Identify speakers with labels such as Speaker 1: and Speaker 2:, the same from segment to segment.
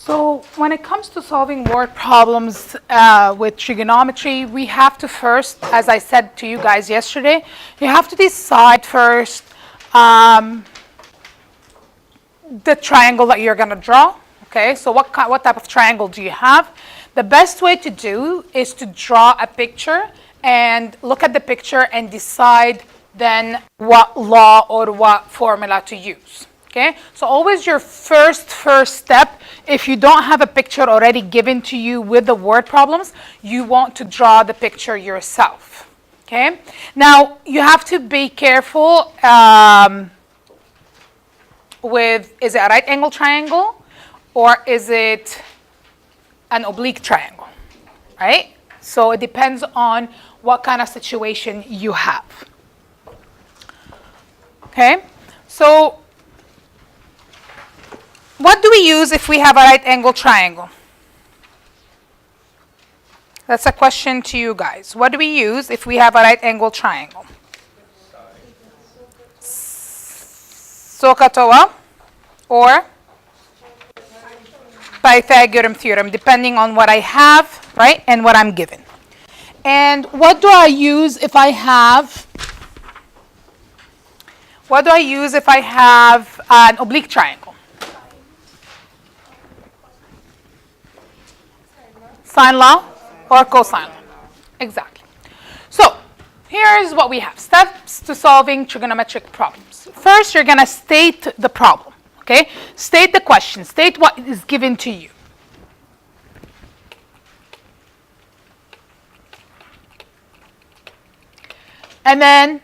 Speaker 1: So when it comes to solving word problems with trigonometry, we have to first, as I said to you guys yesterday, you have to decide first the triangle that you're going to draw. Okay, so what type of triangle do you have? The best way to do is to draw a picture and look at the picture and decide then what law or what formula to use. Okay, so always your first step, if you don't have a picture already given to you with the word problems, you want to draw the picture yourself. Okay, now you have to be careful with, is it a right angle triangle or is it an oblique triangle, right? So it depends on what kind of situation you have. Okay, so what do we use if we have a right angle triangle? That's a question to you guys. What do we use if we have a right angle triangle? SOHCAHTOA or Pythagorean theorem, depending on what I have, right, and what I'm given. And what do I use if I have an oblique triangle? Sine law or cosine law? Exactly. So here's what we have. Steps to solving trigonometric problems. First, you're going to state the problem. Okay? State the question. State what is given to you. And then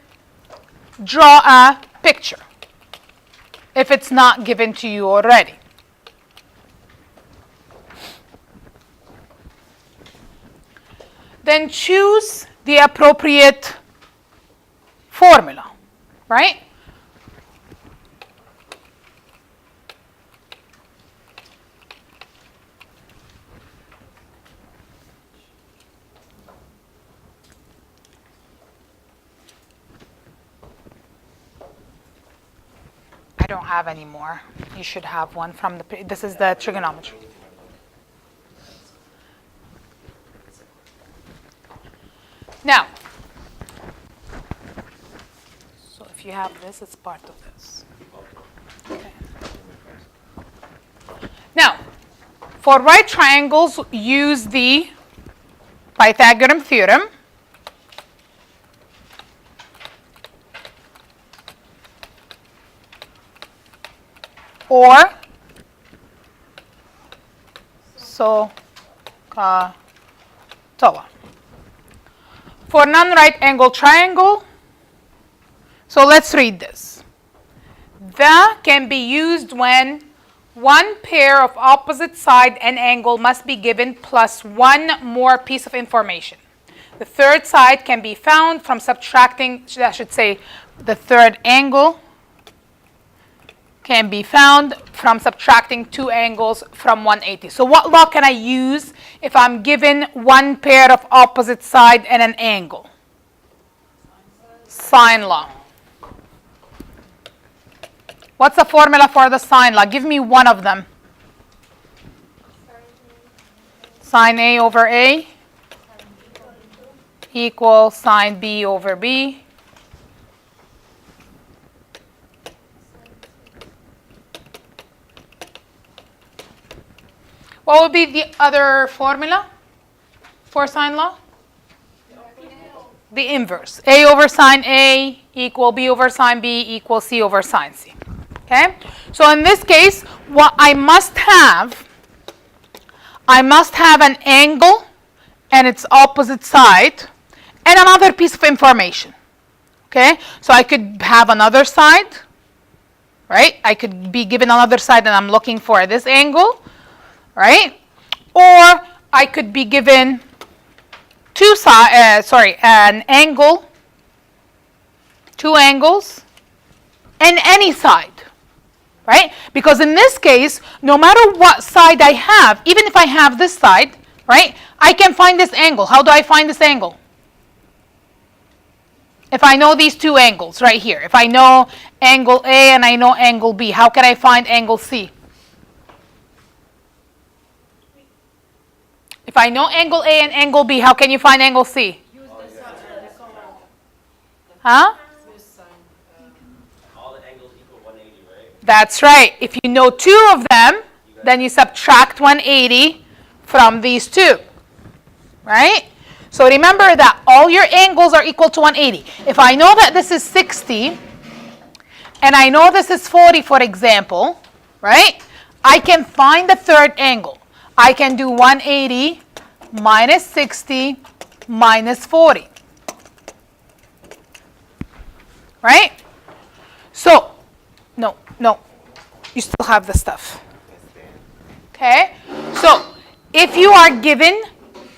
Speaker 1: draw a picture if it's not given to you already. Then choose the appropriate formula, right? I don't have any more. You should have one from this is the trigonometry. Now, so if you have this, it's part of this. Okay. Now, for right triangles, use the Pythagorean theorem. Or SOHCAHTOA. For non-right angle triangle, so let's read this. The can be used when one pair of opposite side and angle must be given plus one more piece of information. The third side can be found from subtracting, I should say, the third angle can be found from subtracting two angles from 180. So what law can I use if I'm given one pair of opposite side and an angle? Sine law. What's the formula for the sine law? Give me one of them. Sine A over A equals sine B over B. What would be the other formula for sine law? The inverse. A over sine A equal B over sine B equals C over sine C. Okay? So in this case, what I must have an angle and its opposite side and another piece of information. Okay? So I could have another side, right? I could be given another side and I'm looking for this angle. Right? Or I could be given an angle, two angles, and any side. Right? Because in this case, no matter what side I have, even if I have this side, right, I can find this angle. How do I find this angle? If I know these two angles right here, if I know angle A and I know angle B, how can I find angle C? If I know angle A and angle B, how can you find angle C? Huh?
Speaker 2: All the angles equal 180, right?
Speaker 1: That's right. If you know two of them, then you subtract 180 from these two. Right? So remember that all your angles are equal to 180. If I know that this is 60, and I know this is 40, for example, right? I can find the third angle. I can do 180 minus 60 minus 40. Right? So, no, you still have the stuff. Okay? So, if you are given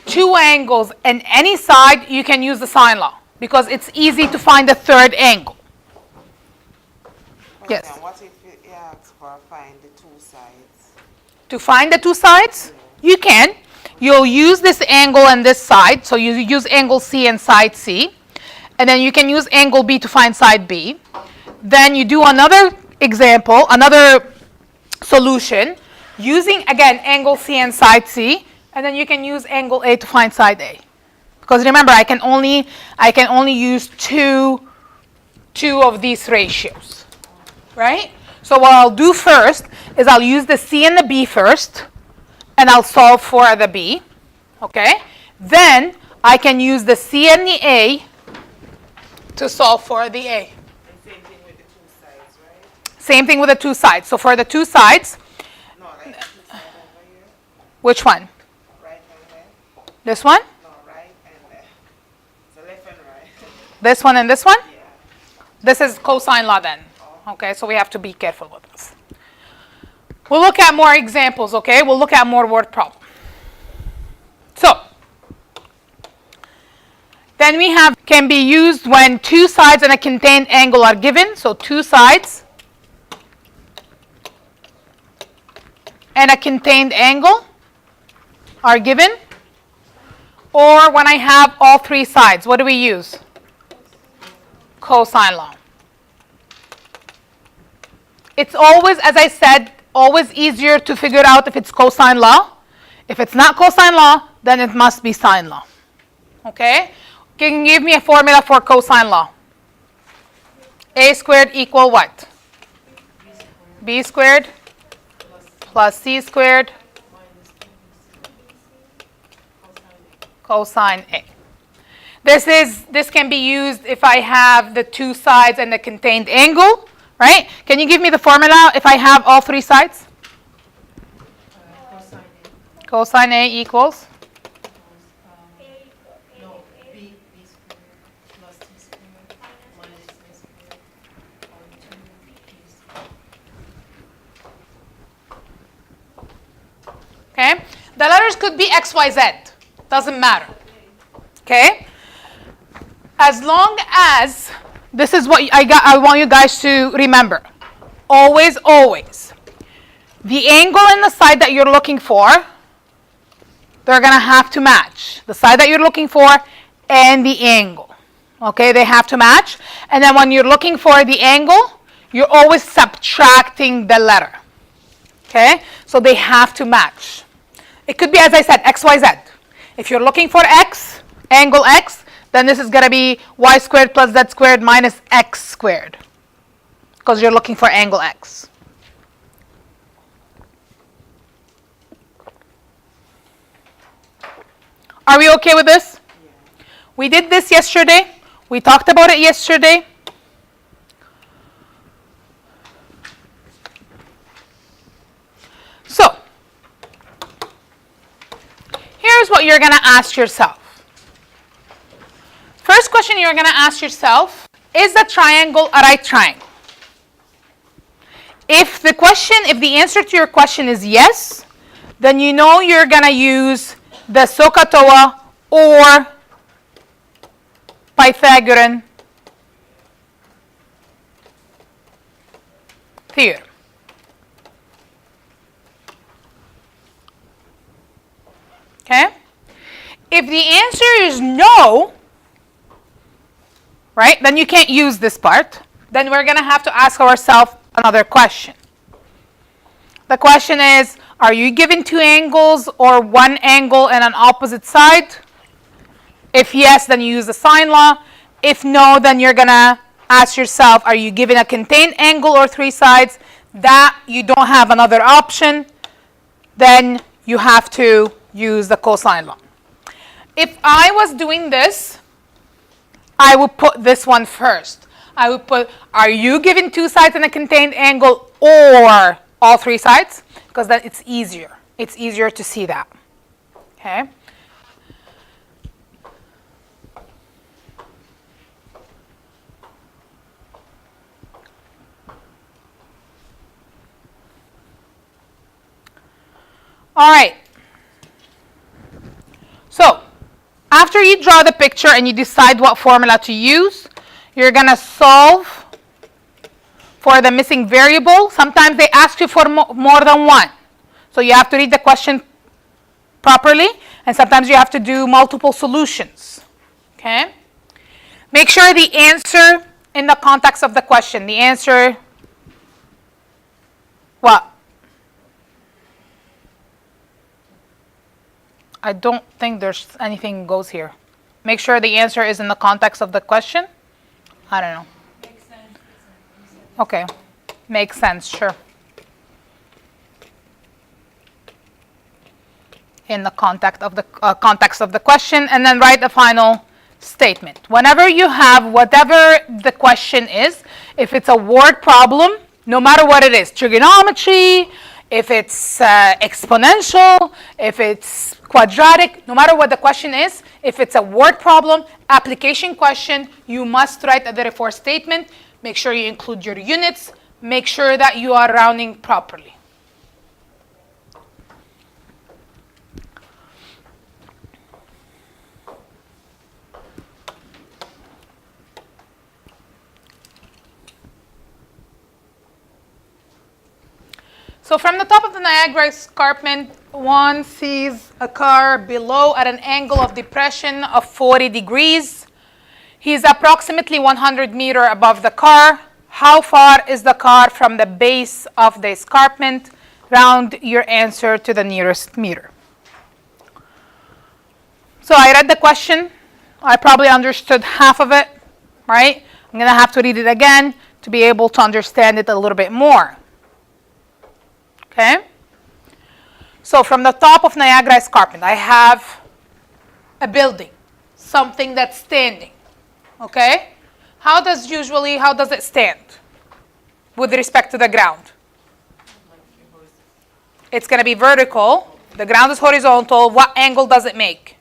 Speaker 1: two angles in any side, you can use the sine law because it's easy to find the third angle. Yes?
Speaker 3: What if it asks for find the two sides?
Speaker 1: To find the two sides, you can. You'll use this angle and this side. So you use angle C and side C. And then you can use angle B to find side B. Then you do another example, another solution, using, again, angle C and side C. And then you can use angle A to find side A. Because remember, I can only use two of these ratios. Right? So what I'll do first is I'll use the C and the B first, and I'll solve for the B. Okay? Then I can use the C and the A to solve for the A.
Speaker 3: And same thing with the two sides, right?
Speaker 1: Same thing with the two sides. So for the two sides,
Speaker 3: No, like the two sides over here.
Speaker 1: which one?
Speaker 3: Right and left.
Speaker 1: This one?
Speaker 3: No, right and left. So left and right.
Speaker 1: This one and this one?
Speaker 3: Yeah.
Speaker 1: This is cosine law then. Okay, so we have to be careful with this. We'll look at more examples, okay? We'll look at more word problems. So, then we have can be used when two sides and a contained angle are given. So two sides and a contained angle are given. Or when I have all three sides, what do we use? Cosine law. It's always, as I said, always easier to figure out if it's cosine law. If it's not cosine law, then it must be sine law. Okay? Can you give me a formula for cosine law? A squared equal what? B squared plus C squared cosine A. This can be used if I have the two sides and the contained angle. Right? Can you give me the formula if I have all three sides? Cosine A equals?
Speaker 4: No, B squared plus C squared minus A squared or 2B squared.
Speaker 1: Okay? The letters could be X, Y, Z. Doesn't matter. Okay? As long as this is what I want you guys to remember. Always, always. The angle and the side that you're looking for, they're going to have to match. The side that you're looking for and the angle. Okay, they have to match. And then when you're looking for the angle, you're always subtracting the letter. Okay, so they have to match. It could be, as I said, X, Y, Z. If you're looking for X, angle X, then this is going to be y squared plus z squared minus x squared. Because you're looking for angle X. Are we okay with this?
Speaker 3: Yeah.
Speaker 1: We did this yesterday. We talked about it yesterday. So, here's what you're going to ask yourself. First question you're going to ask yourself, is the triangle a right triangle? If the answer to your question is yes, then you know you're going to use the SOHCAHTOA or Pythagorean theorem. Okay? If the answer is no, right, then you can't use this part. Then we're going to have to ask ourselves another question. The question is, are you given two angles or one angle and an opposite side? If yes, then you use the sine law. If no, then you're going to ask yourself, are you given a contained angle or three sides? That you don't have another option, then you have to use the cosine law. If I was doing this, I would put this one first. I would put, are you given two sides and a contained angle or all three sides? Because then it's easier. It's easier to see that. Okay? All right. So, after you draw the picture and you decide what formula to use, you're going to solve for the missing variable. Sometimes they ask you for more than one. So you have to read the question properly, and sometimes you have to do multiple solutions. Okay? Make sure the answer in the context of the question. The answer, what? I don't think there's anything goes here. Make sure the answer is in the context of the question. I don't know.
Speaker 4: Makes sense.
Speaker 1: Okay. Makes sense, sure. In the context of the question, and then write the final statement. Whenever you have whatever the question is, if it's a word problem, no matter what it is, trigonometry, if it's exponential, if it's quadratic, no matter what the question is, if it's a word problem, application question, you must write a therefore statement. Make sure you include your units. Make sure that you are rounding properly. So from the top of the Niagara Escarpment, one sees a car below at an angle of depression of 40 degrees. He's approximately 100 meters above the car. How far is the car from the base of the escarpment? Round your answer to the nearest meter. So I read the question. I probably understood half of it, right? I'm going to have to read it again to be able to understand it a little bit more. Okay? So from the top of Niagara Escarpment, I have a building, something that's standing. Okay? How does it stand with respect to the ground? It's going to be vertical. The ground is horizontal. What angle does it make?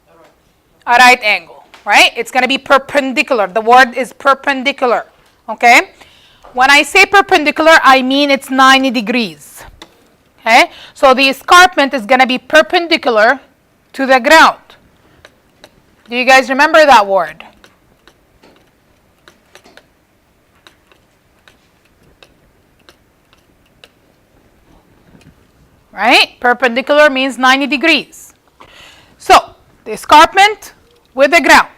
Speaker 1: A right angle, right? It's going to be perpendicular. The word is perpendicular. Okay? When I say perpendicular, I mean it's 90 degrees. Okay? So the escarpment is going to be perpendicular to the ground. Do you guys remember that word? Right? Perpendicular means 90 degrees. So, the escarpment with the ground.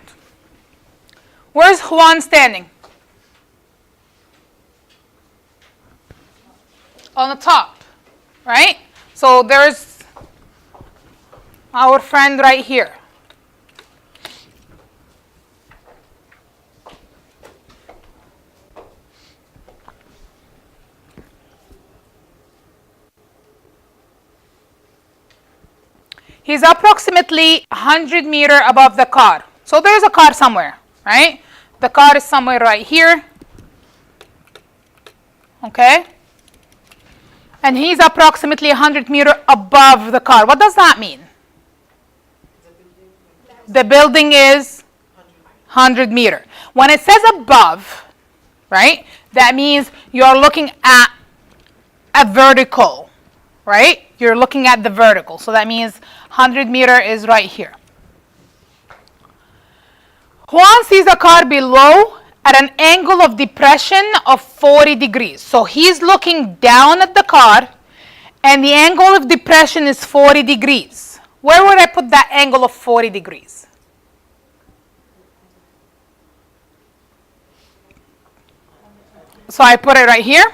Speaker 1: Where's Juan standing? On the top. Right? So there's our friend right here. He's approximately 100 meters above the car. So there's a car somewhere, right? The car is somewhere right here. Okay? And he's approximately 100 meters above the car. What does that mean? The building is 100 meters. When it says above, right, that means you're looking at a vertical, right? You're looking at the vertical. So that means 100 meters is right here. Juan sees a car below at an angle of depression of 40 degrees. So he's looking down at the car, and the angle of depression is 40 degrees. Where would I put that angle of 40 degrees? So I put it right here.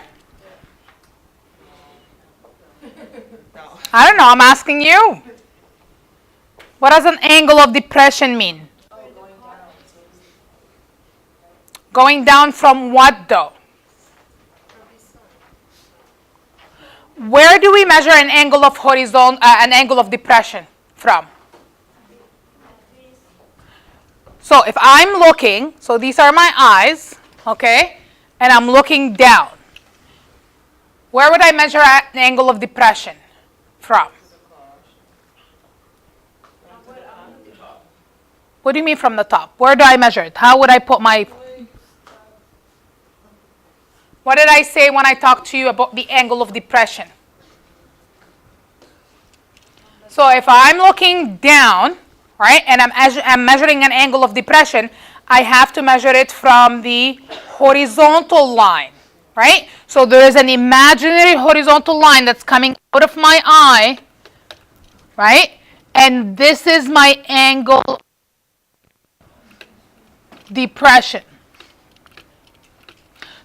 Speaker 1: I don't know, I'm asking you. What does an angle of depression mean? Going down from what though? Where do we measure an angle of an angle of depression from? So if I'm looking, so these are my eyes, okay, and I'm looking down. Where would I measure an angle of depression from? What do you mean from the top? Where do I measure it? How would I put my... What did I say when I talked to you about the angle of depression? So if I'm looking down, right, and I'm measuring an angle of depression, I have to measure it from the horizontal line, right? So there is an imaginary horizontal line that's coming out of my eye, right? And this is my angle depression.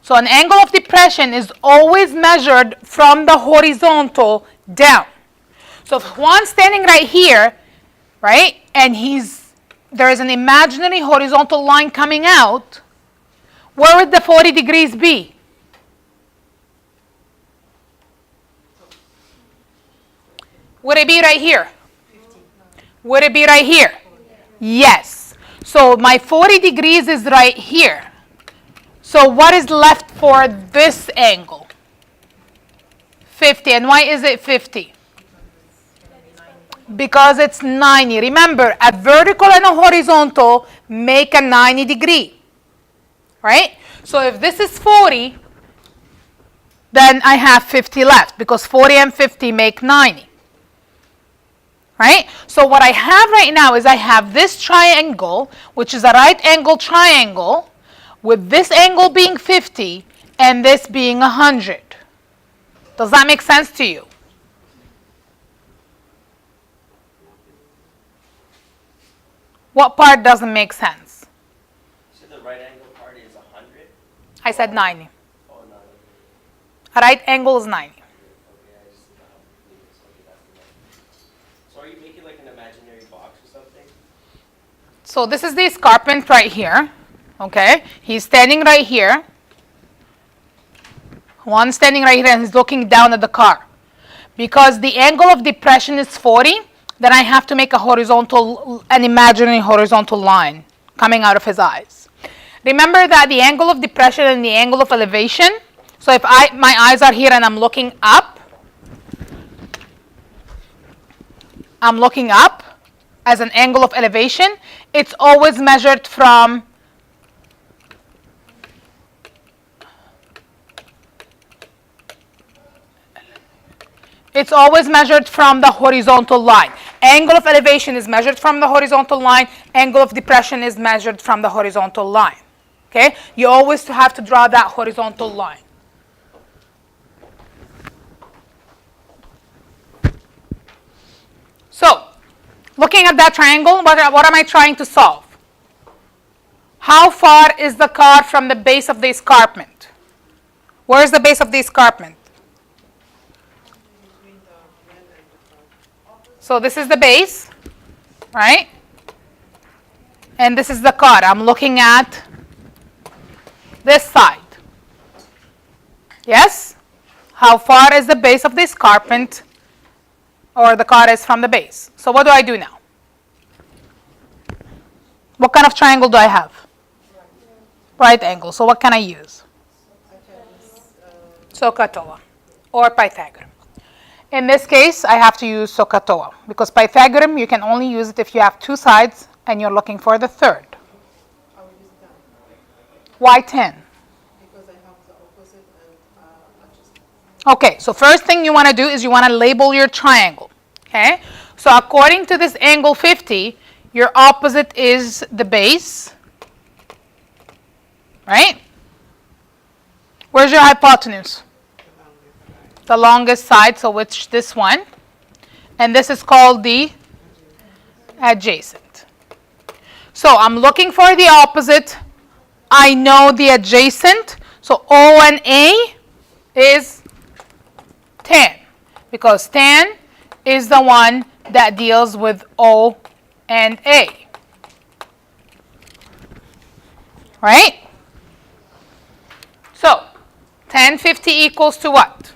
Speaker 1: So an angle of depression is always measured from the horizontal down. So if Juan's standing right here, right, and there is an imaginary horizontal line coming out, where would the 40 degrees be? Would it be right here? Would it be right here? Yes. So my 40 degrees is right here. So what is left for this angle? 50. And why is it 50? Because it's 90. Remember, a vertical and a horizontal make a 90 degree. Right? So if this is 40, then I have 50 left because 40 and 50 make 90. Right? So what I have right now is I have this triangle, which is a right angle triangle, with this angle being 50 and this being 100. Does that make sense to you? What part doesn't make sense?
Speaker 2: So the right angle part is 100?
Speaker 1: I said 90.
Speaker 2: Oh, no.
Speaker 1: A right angle is 90.
Speaker 2: Okay, I just okay, that's the one. So are you making like an imaginary box or something?
Speaker 1: So this is the escarpment right here. Okay? He's standing right here. One standing right here and he's looking down at the car. Because the angle of depression is 40, then I have to make an imaginary horizontal line coming out of his eyes. Remember that the angle of depression and the angle of elevation, so if my eyes are here and I'm looking up as an angle of elevation, it's always measured from the horizontal line. Angle of elevation is measured from the horizontal line. Angle of depression is measured from the horizontal line. Okay? You always have to draw that horizontal line. So, looking at that triangle, what am I trying to solve? How far is the car from the base of the escarpment? Where is the base of the escarpment? So this is the base, right? And this is the car. I'm looking at this side. Yes? How far is the base of the escarpment or the car is from the base? So what do I do now? What kind of triangle do I have? Right angle. So what can I use? SOHCAHTOA or Pythagorean. In this case, I have to use SOHCAHTOA because Pythagorean, you can only use it if you have two sides and you're looking for the third. Why 10?
Speaker 3: Because I have the opposite and adjustment.
Speaker 1: Okay, so first thing you want to do is you want to label your triangle. Okay, so according to this angle 50, your opposite is the base, right? Where's your hypotenuse? The longest side, so which this one, and this is called the adjacent. So I'm looking for the opposite. I know the adjacent, so O and A is 10. because tan is the one that deals with O and A. Right? So, tan 50 equals to what?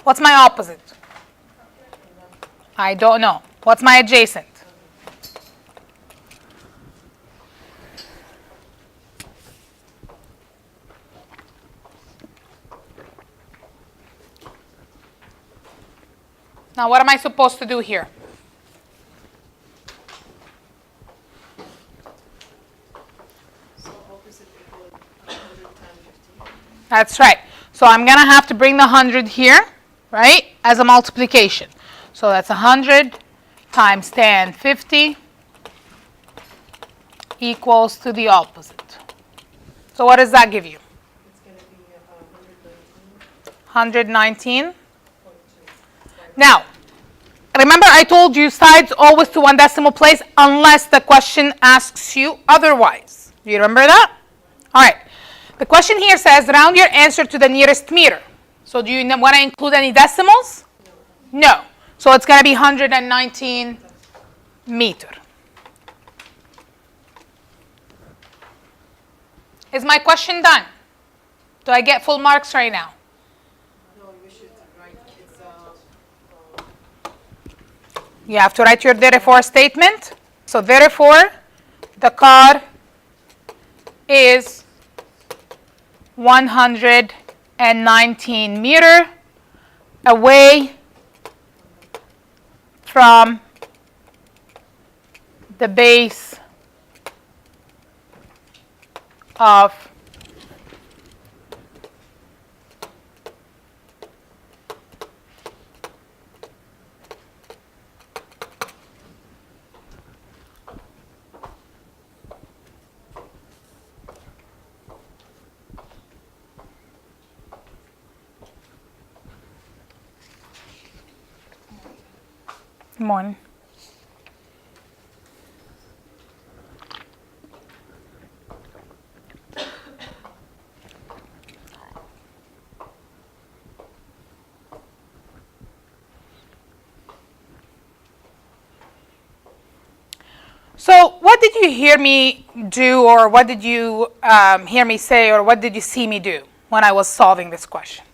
Speaker 1: What's my opposite? I don't know. What's my adjacent? Now, what am I supposed to do here?
Speaker 4: So opposite equal 100 times 50.
Speaker 1: That's right. So I'm going to have to bring the 100 here, right, as a multiplication. So that's 100 times tan 50 equals to the opposite. So what does that give you?
Speaker 4: It's going to be 119.2.
Speaker 1: 119. Now, remember I told you sides always to one decimal place unless the question asks you otherwise. Do you remember that? All right. The question here says round your answer to the nearest meter. So do you want to include any decimals? No. So it's going to be 119 meter. Is my question done? Do I get full marks right now?
Speaker 4: No, you should write it's
Speaker 1: You have to write your therefore statement. So therefore, the car is 119 meter away from the base of morning. So what did you hear me do, or what did you hear me say, or what did you see me do when I was solving this question?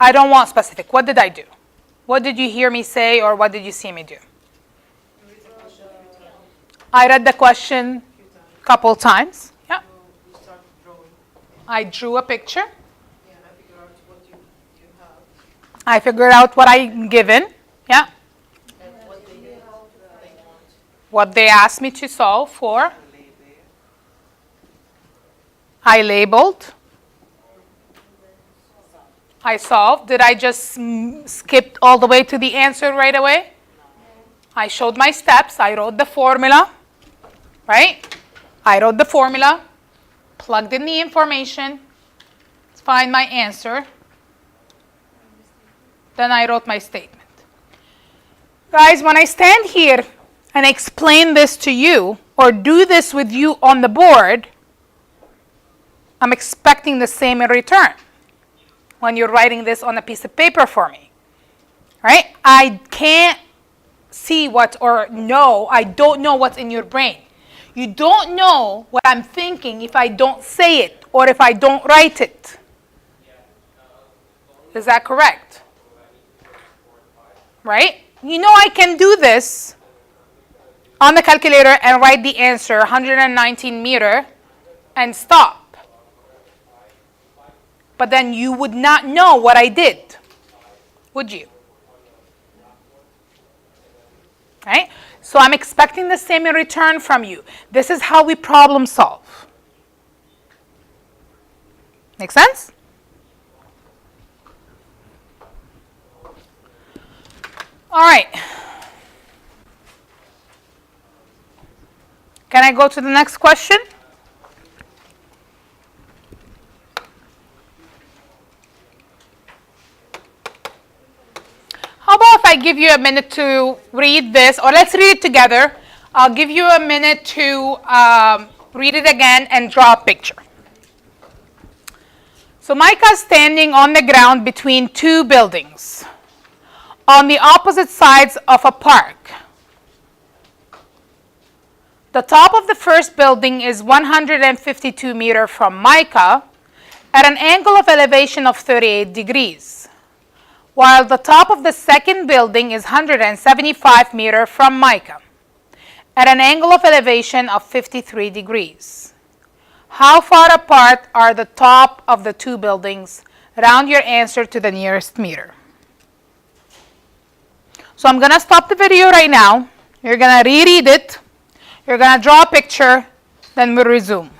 Speaker 1: I don't want specific. What did I do? What did you hear me say, or what did you see me do? I read the question a couple times. Yeah.
Speaker 4: you start drawing.
Speaker 1: I drew a picture.
Speaker 4: Yeah, I figure out what you have
Speaker 1: I figured out what I'm given. Yeah.
Speaker 4: and what they want.
Speaker 1: What they asked me to solve for. I labeled. I solved. Did I just skip all the way to the answer right away? I showed my steps. I wrote the formula. Right? I wrote the formula, plugged in the information, find my answer. Then I wrote my statement. Guys, when I stand here and explain this to you or do this with you on the board, I'm expecting the same in return when you're writing this on a piece of paper for me. Right? I can't see what or know, I don't know what's in your brain. You don't know what I'm thinking if I don't say it or if I don't write it. Is that correct? Right? You know I can do this on the calculator and write the answer 119 meter and stop. But then you would not know what I did, would you? Right? So I'm expecting the same in return from you. This is how we problem solve. Make sense? All right. Can I go to the next question? How about if I give you a minute to read this, or let's read it together. I'll give you a minute to read it again and draw a picture. So Micah is standing on the ground between two buildings on the opposite sides of a park. The top of the first building is 152 meters from Micah at an angle of elevation of 38 degrees, while the top of the second building is 175 meters from Micah at an angle of elevation of 53 degrees. How far apart are the top of the two buildings? Round your answer to the nearest meter. So I'm going to stop the video right now. You're going to reread it. You're going to draw a picture, then we'll resume.